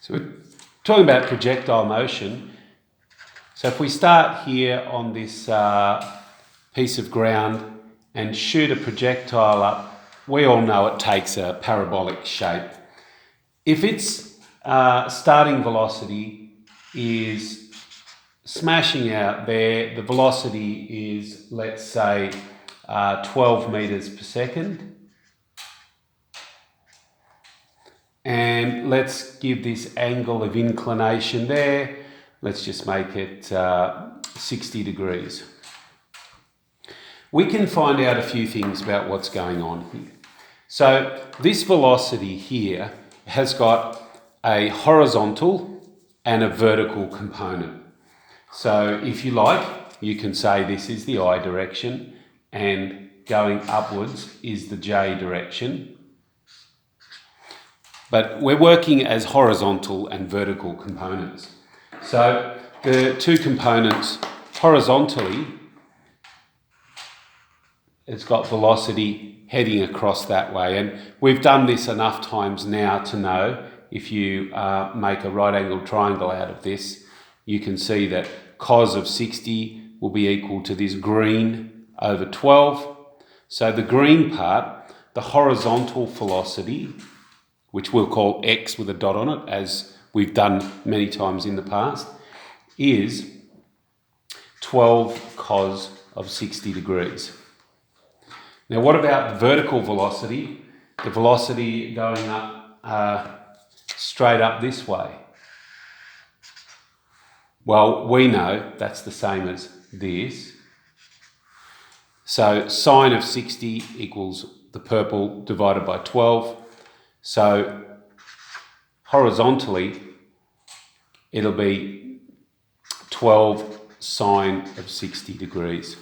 So we're talking about projectile motion. So if we start here on this piece of ground and shoot a projectile up, we all know it takes a parabolic shape. If its starting velocity is smashing out there, the velocity is, let's say, 12 meters per second. And let's give this angle of inclination there. Let's just make it 60 degrees. We can find out a few things about what's going on here. So this velocity here has got a horizontal and a vertical component. So if you like, you can say this is the I direction and going upwards is the J direction. But we're working as horizontal and vertical components. So the two components horizontally, it's got velocity heading across that way. And we've done this enough times now to know if you make a right angled triangle out of this, you can see that cos of 60 will be equal to this green over 12. So the green part, the horizontal velocity, which we'll call x with a dot on it, as we've done many times in the past, is 12 cos of 60 degrees. Now, what about the vertical velocity? The velocity going up straight up this way. Well, we know that's the same as this. So sine of 60 equals the purple divided by 12. So horizontally, it'll be 12 sine of 60 degrees.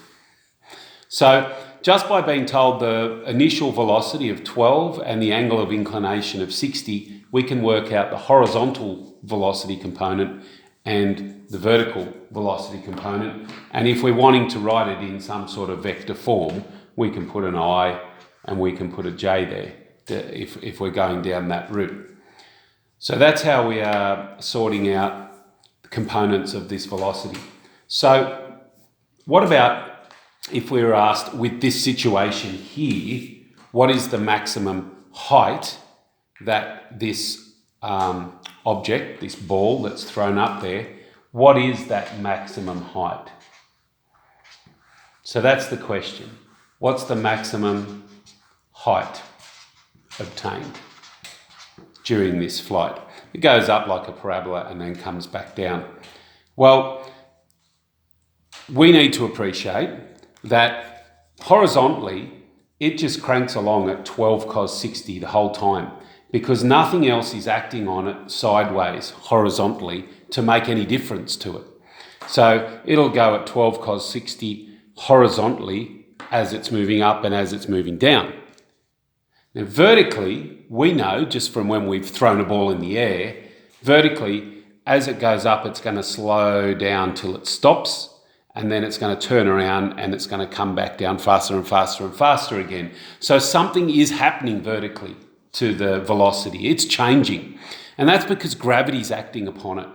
So just by being told the initial velocity of 12 and the angle of inclination of 60, we can work out the horizontal velocity component and the vertical velocity component. And if we're wanting to write it in some sort of vector form, we can put an I and we can put a J there if we're going down that route. So that's how we are sorting out the components of this velocity. So what about if we were asked, with this situation here, what is the maximum height that this object, this ball that's thrown up there, what is that maximum height? So that's the question. What's the maximum height obtained during this flight? It goes up like a parabola and then comes back down. Well, we need to appreciate that horizontally, it just cranks along at 12 cos 60 the whole time because nothing else is acting on it sideways, horizontally, to make any difference to it. So it'll go at 12 cos 60 horizontally as it's moving up and as it's moving down. Now vertically, we know just from when we've thrown a ball in the air, vertically, as it goes up, it's going to slow down till it stops, and then it's going to turn around and it's going to come back down faster and faster and faster again. So something is happening vertically to the velocity. It's changing. And that's because gravity's acting upon it.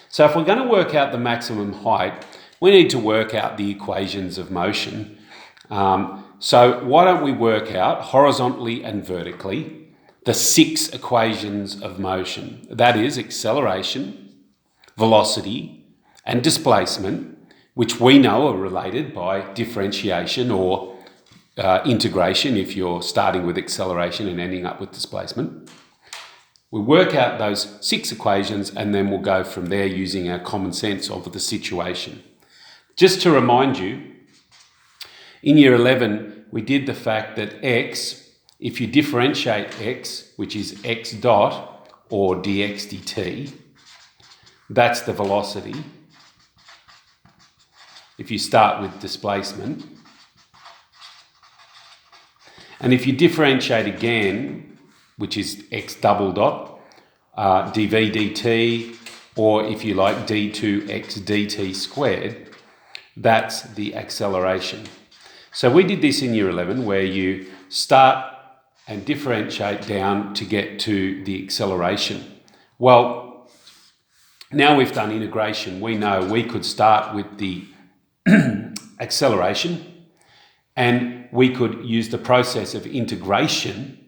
So if we're going to work out the maximum height, we need to work out the equations of motion. So why don't we work out horizontally and vertically the 6 equations of motion. That is acceleration, velocity, and displacement, which we know are related by differentiation or integration if you're starting with acceleration and ending up with displacement. We work out those 6 equations and then we'll go from there using our common sense of the situation. Just to remind you, in year 11, we did the fact that x, if you differentiate x, which is x dot or dx dt, that's the velocity. If you start with displacement. And if you differentiate again, which is x double dot, dv dt, or if you like d2x dt squared, that's the acceleration. So we did this in year 11 where you start and differentiate down to get to the acceleration, Well, now we've done integration, we know we could start with the acceleration, and we could use the process of integration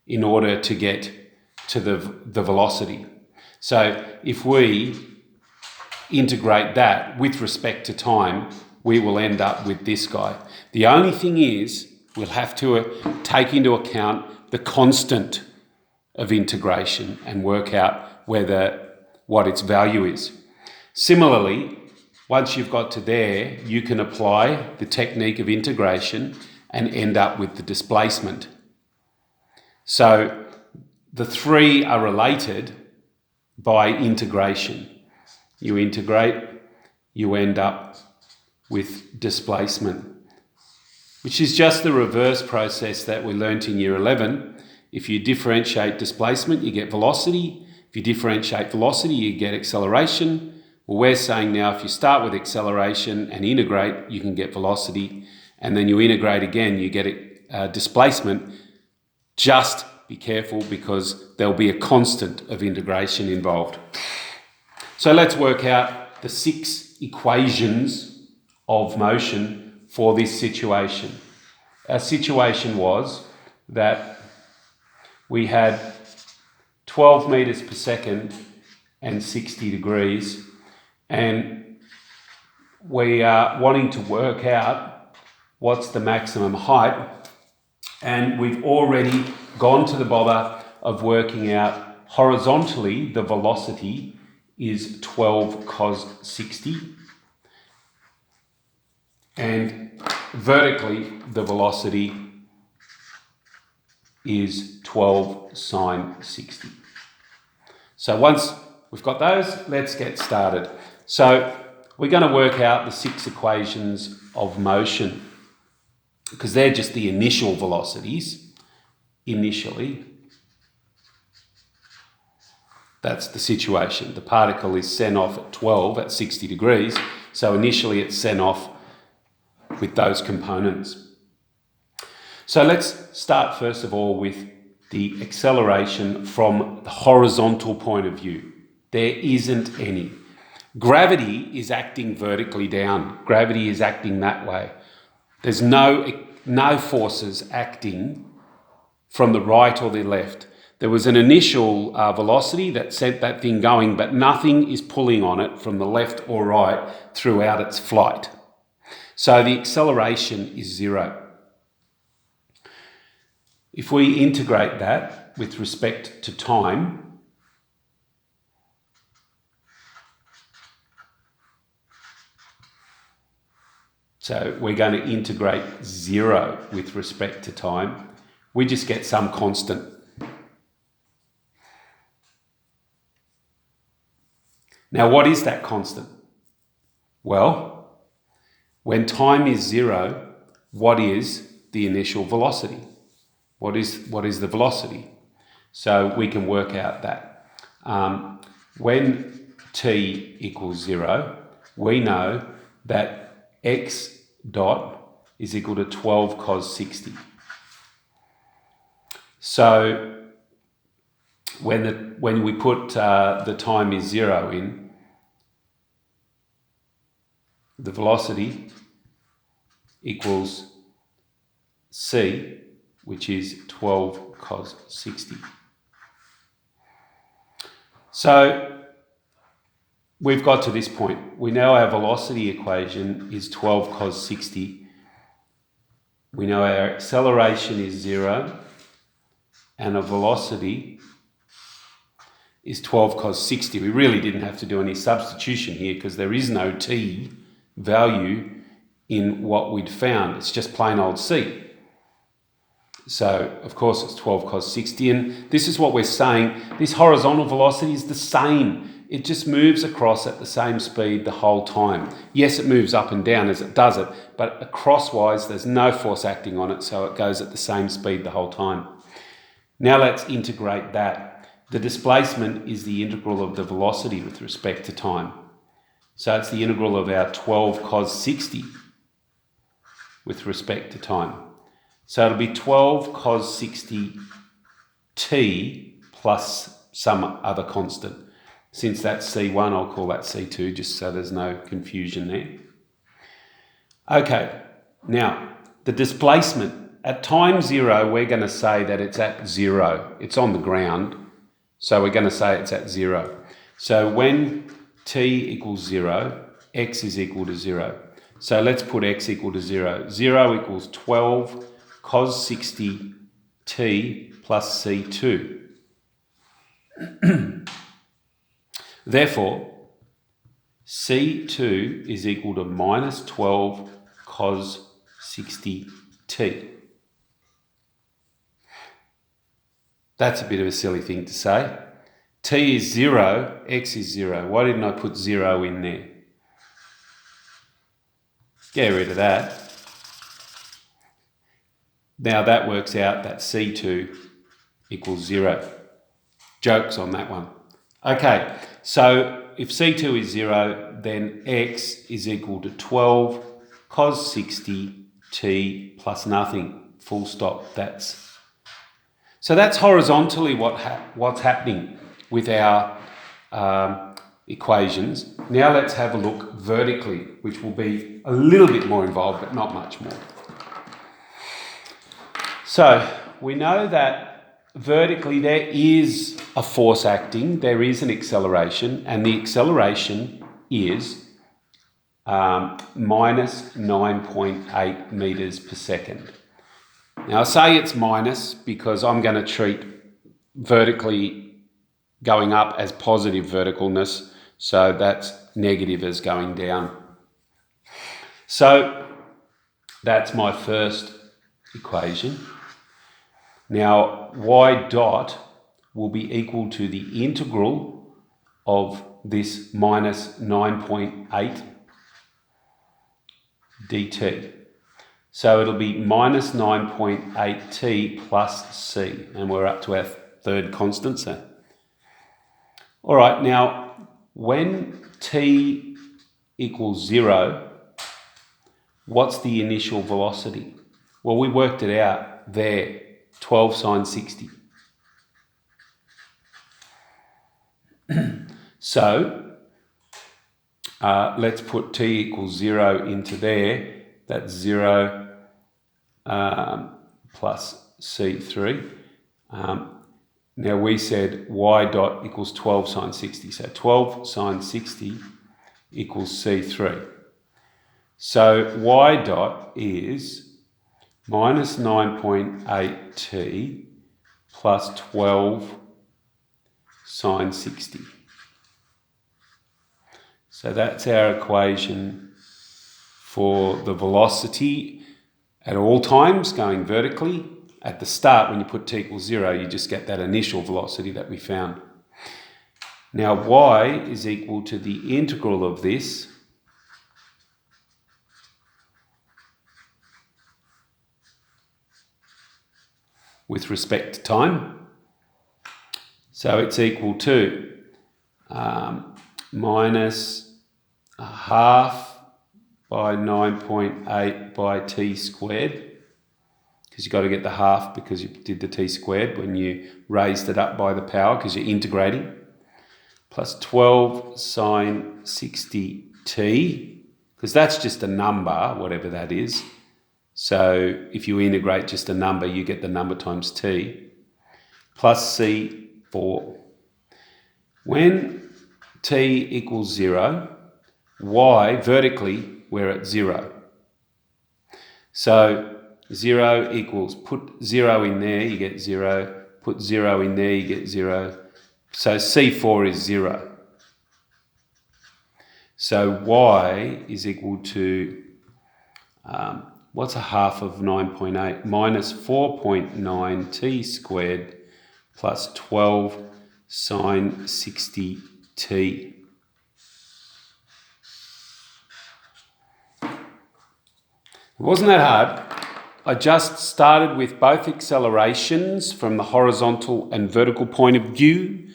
in order to get to the velocity. So if we integrate that with respect to time, we will end up with this guy. The only thing is, we'll have to take into account the constant of integration and work out what its value is. Similarly, once you've got to there, you can apply the technique of integration and end up with the displacement. So the three are related by integration. You integrate, you end up with displacement, which is just the reverse process that we learnt in year 11. If you differentiate displacement, you get velocity. If you differentiate velocity, you get acceleration. Well, we're saying now if you start with acceleration and integrate, you can get velocity, and then you integrate again, you get displacement. Just be careful because there'll be a constant of integration involved. So let's work out the 6 equations of motion for this situation. Our situation was that we had 12 meters per second and 60 degrees, and we are wanting to work out what's the maximum height, and we've already gone to the bother of working out horizontally the velocity is 12 cos 60, and vertically the velocity is 12 sine 60. So once we've got those, let's get started. So we're going to work out the 6 equations of motion, because they're just the initial velocities. Initially, that's the situation. The particle is sent off at 12 at 60 degrees. So initially it's sent off with those components. So let's start first of all with the acceleration from the horizontal point of view. There isn't any. Gravity is acting vertically down. Gravity is acting that way. There's no forces acting from the right or the left. There was an initial velocity that sent that thing going, but nothing is pulling on it from the left or right throughout its flight. So the acceleration is 0. If we integrate that with respect to time, so we're going to integrate 0 with respect to time, we just get some constant. Now, what is that constant? Well, when time is 0, what is the initial velocity? What is the velocity? So we can work out that. When t equals 0, we know that x dot is equal to 12 cos 60. So when we put the time is 0 in, the velocity equals c, which is 12 cos 60. So we've got to this point. We know our velocity equation is 12 cos 60. We know our acceleration is 0, and our velocity is 12 cos 60. We really didn't have to do any substitution here because there is no t value in what we'd found. It's just plain old c. So, of course, it's 12 cos 60, and this is what we're saying. This horizontal velocity is the same. It just moves across at the same speed the whole time. Yes, it moves up and down as it does it, but crosswise, there's no force acting on it, so it goes at the same speed the whole time. Now let's integrate that. The displacement is the integral of the velocity with respect to time. So it's the integral of our 12 cos 60 with respect to time. So it'll be 12 cos 60 t plus some other constant. Since that's C1, I'll call that C2, just so there's no confusion there. Okay, now the displacement. At time 0, we're going to say that it's at 0. It's on the ground, so we're going to say it's at 0. So when t equals 0, x is equal to 0. So let's put x equal to 0. 0 equals 12 cos 60 t plus c2. Therefore, c2 is equal to minus 12 cos 60 t. That's a bit of a silly thing to say. T is 0, x is 0. Why didn't I put 0 in there? Get rid of that. Now that works out that C2 equals 0. Jokes on that one. Okay, so if C2 is 0, then x is equal to 12 cos 60 t plus nothing. Full stop. So that's horizontally what's happening with our equations. Now let's have a look vertically, which will be a little bit more involved, but not much more. So we know that vertically there is a force acting, there is an acceleration, and the acceleration is minus 9.8 meters per second. Now I say it's minus because I'm going to treat vertically going up as positive verticalness, so that's negative as going down. So that's my first equation. Now y dot will be equal to the integral of this minus 9.8 dt. So it'll be minus 9.8t plus c, and we're up to our third constant there. All right, now when t equals 0, what's the initial velocity? Well, we worked it out there, 12 sine 60. So let's put t equals 0 into there. That's 0 plus c3. Now we said y dot equals 12 sine 60. So 12 sine 60 equals c3. So y dot is minus 9.8t plus 12 sine 60. So that's our equation for the velocity at all times going vertically. At the start, when you put t equals 0, you just get that initial velocity that we found. Now y is equal to the integral of this with respect to time. So it's equal to minus a half by 9.8 by t squared, because you've got to get the half because you did the t squared when you raised it up by the power because you're integrating, plus 12 sine 60t, because that's just a number, whatever that is. So if you integrate just a number, you get the number times t, plus c4. When t equals 0, y vertically, we're at 0. So 0 equals, put 0 in there, you get 0. Put 0 in there, you get 0. So C4 is 0. So y is equal to, what's a half of 9.8? Minus 4.9 t squared plus 12 sine 60 t. It wasn't that hard. I just started with both accelerations from the horizontal and vertical point of view,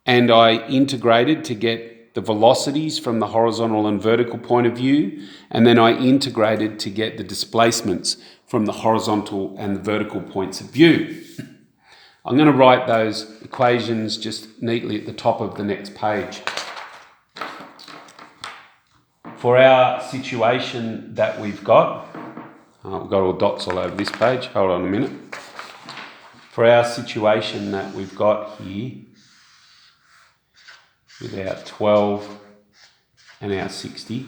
and I integrated to get the velocities from the horizontal and vertical point of view, and then I integrated to get the displacements from the horizontal and the vertical points of view. I'm going to write those equations just neatly at the top of the next page. For our situation that we've got all dots all over this page, hold on a minute. For our situation that we've got here, with our 12 and our 60,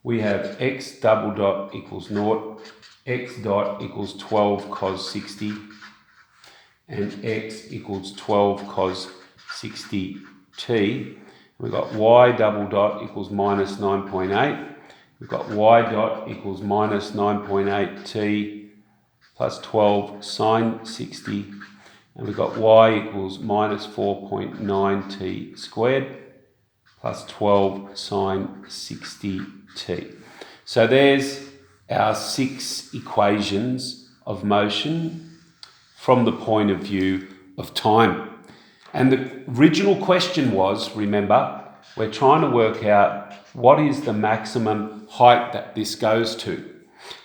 we have x double dot equals 0, x dot equals 12 cos 60, and x equals 12 cos 60t. We've got y double dot equals minus 9.8. We've got y dot equals minus 9.8t plus 12 sine 60. And we've got y equals minus 4.9t squared plus 12 sine 60t. So there's our 6 equations of motion from the point of view of time. And the original question was, remember, we're trying to work out what is the maximum height that this goes to.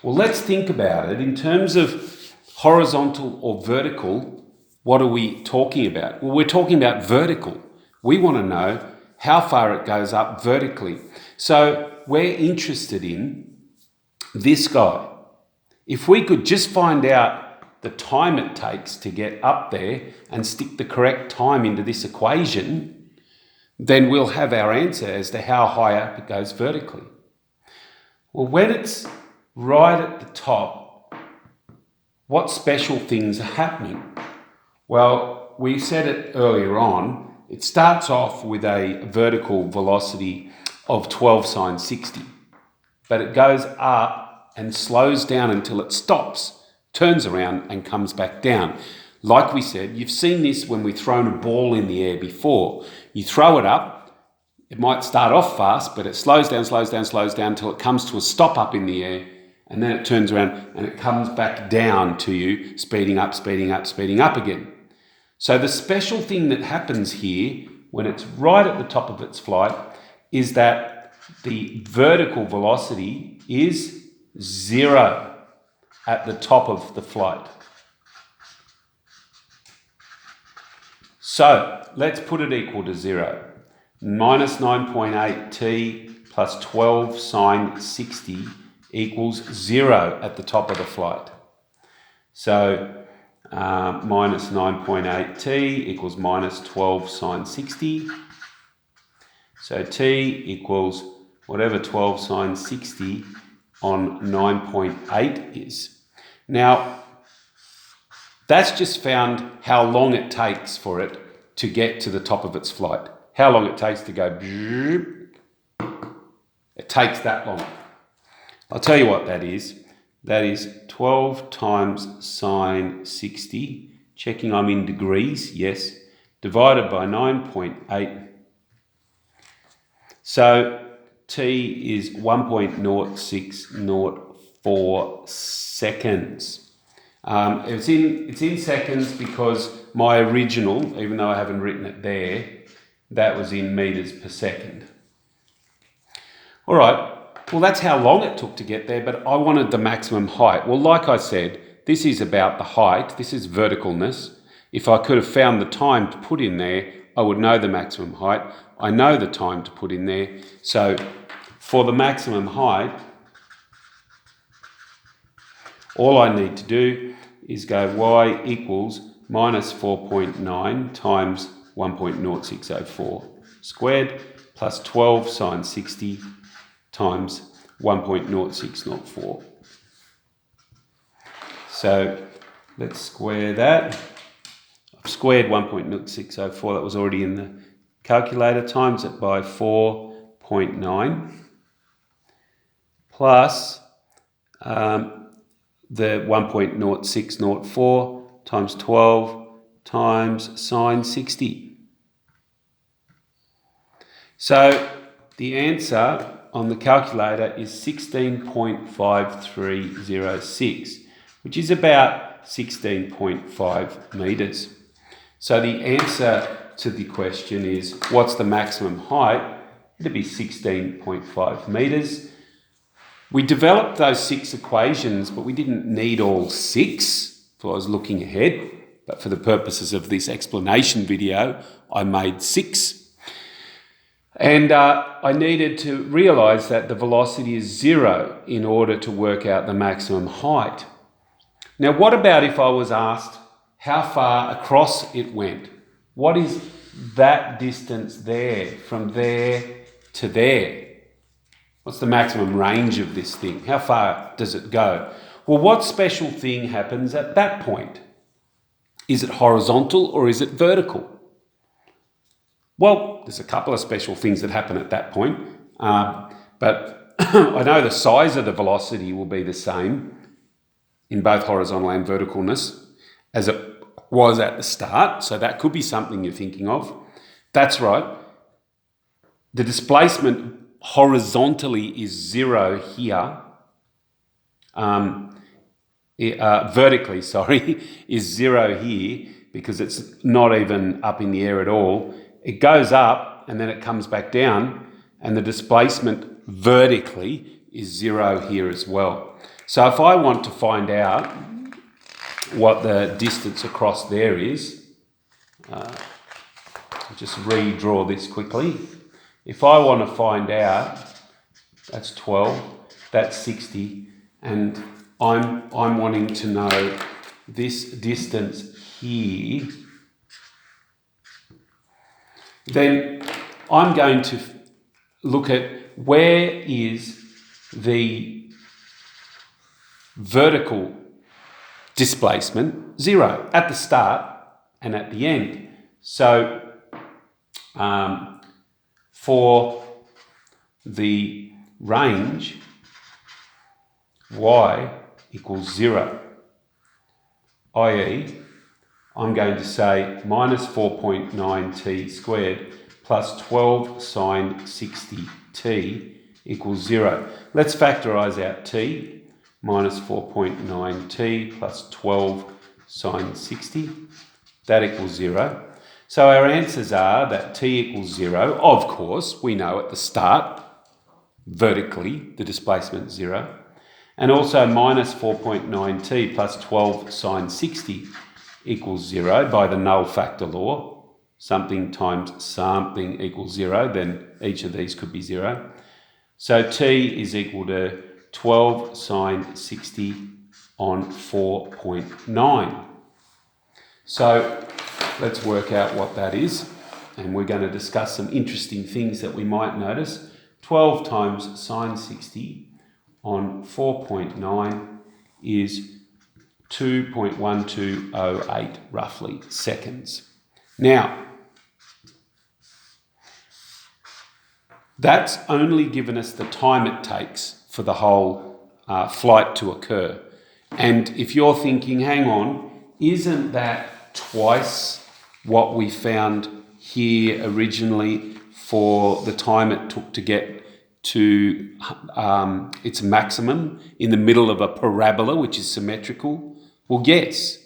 Well, let's think about it in terms of horizontal or vertical. What are we talking about? Well, we're talking about vertical. We want to know how far it goes up vertically. So we're interested in this guy. If we could just find out the time it takes to get up there and stick the correct time into this equation, then we'll have our answer as to how high up it goes vertically. Well, when it's right at the top, what special things are happening? Well, we said it earlier on, it starts off with a vertical velocity of 12 sine 60, but it goes up and slows down until it stops, turns around and comes back down. Like we said, you've seen this when we've thrown a ball in the air before. You throw it up, it might start off fast, but it slows down until it comes to a stop up in the air, and then it turns around and it comes back down to you, speeding up again. So the special thing that happens here, when it's right at the top of its flight, is that the vertical velocity is 0 at the top of the flight. So let's put it equal to 0. Minus 9.8t plus 12 sine 60 equals 0 at the top of the flight. So minus 9.8t equals minus 12 sine 60. So t equals whatever 12 sine 60 on 9.8 is. Now, that's just found how long it takes for it to get to the top of its flight. How long it takes to go, it takes that long. I'll tell you what that is. That is 12 times sine 60, checking I'm in degrees, yes, divided by 9.8. So t is 1.0604 seconds. It's in seconds because my original, even though I haven't written it there, that was in meters per second. All right, well, that's how long it took to get there, but I wanted the maximum height. Well, like I said, this is about the height. This is verticalness. If I could have found the time to put in there, I would know the maximum height. I know the time to put in there. So for the maximum height, all I need to do is go y equals minus 4.9 times 1.0604 squared plus 12 sine 60 times 1.0604. So let's square that. I've squared 1.0604, that was already in the calculator, times it by 4.9 plus the 1.0604 times 12 times sine 60. So the answer on the calculator is 16.5306, which is about 16.5 metres. So the answer to the question is, what's the maximum height? It'd be 16.5 metres. We developed those 6 equations, but we didn't need all 6 if I was looking ahead. but for the purposes of this explanation video, I made 6. And I needed to realise that the velocity is 0 in order to work out the maximum height. Now, what about if I was asked how far across it went? What is that distance there, from there to there? What's the maximum range of this thing? How far does it go? Well, what special thing happens at that point? Is it horizontal or is it vertical? Well, there's a couple of special things that happen at that point, but I know the size of the velocity will be the same in both horizontal and verticalness as it was at the start, so that could be something you're thinking of. That's right. The displacement horizontally is 0 here. Vertically, is 0 here because it's not even up in the air at all. It goes up and then it comes back down, and the displacement vertically is 0 here as well. So if I want to find out what the distance across there is, I'll just redraw this quickly. If I want to find out, that's 12, that's 60, and I'm wanting to know this distance here, then I'm going to look at where is the vertical displacement 0 at the start and at the end. So for the range, y equals 0, i.e. I'm going to say minus 4.9t squared plus 12 sine 60t equals 0. Let's factorise out t. Minus 4.9t plus 12 sine 60. That equals 0. So our answers are that t equals 0. Of course, we know at the start, vertically, the displacement 0. And also minus 4.9t plus 12 sine 60 equals 0 by the null factor law. Something times something equals 0, then each of these could be 0. So t is equal to 12 sine 60 on 4.9. So let's work out what that is, and we're going to discuss some interesting things that we might notice. 12 times sine 60 on 4.9 is 2.1208 roughly seconds. Now, that's only given us the time it takes for the whole flight to occur. And if you're thinking, hang on, isn't that twice what we found here originally for the time it took to get to its maximum in the middle of a parabola, which is symmetrical? Well, yes,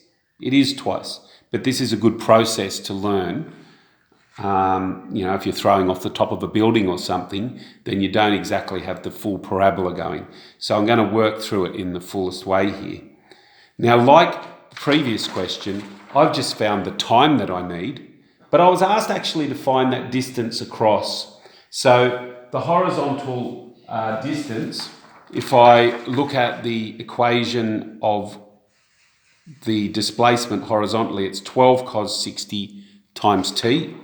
it is twice. But this is a good process to learn. If you're throwing off the top of a building or something, then you don't exactly have the full parabola going. So I'm going to work through it in the fullest way here. Now, like the previous question, I've just found the time that I need, but I was asked actually to find that distance across. So the horizontal distance, if I look at the equation of the displacement horizontally, it's 12 cos 60 times t.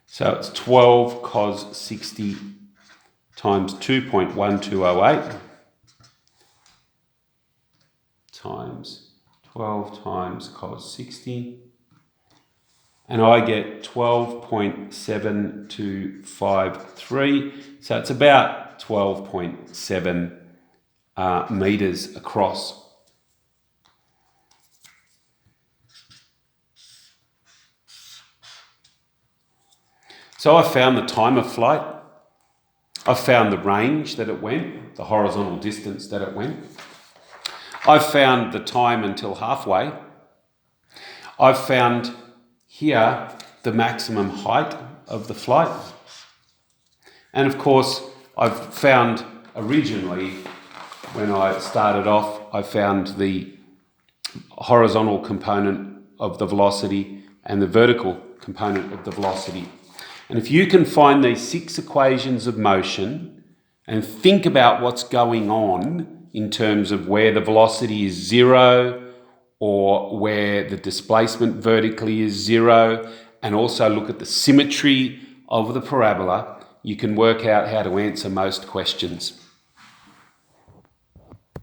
So it's 12 cos 60 times 2.1208 times 12 times cos 60. And I get 12.7253. So it's about 12.7 metres across. So I found the time of flight. I found the range that it went, the horizontal distance that it went. I've found the time until halfway. I've found here the maximum height of the flight. And of course, I've found originally when I started off, I found the horizontal component of the velocity and the vertical component of the velocity. And if you can find these 6 equations of motion and think about what's going on in terms of where the velocity is 0 or where the displacement vertically is 0, and also look at the symmetry of the parabola, you can work out how to answer most questions.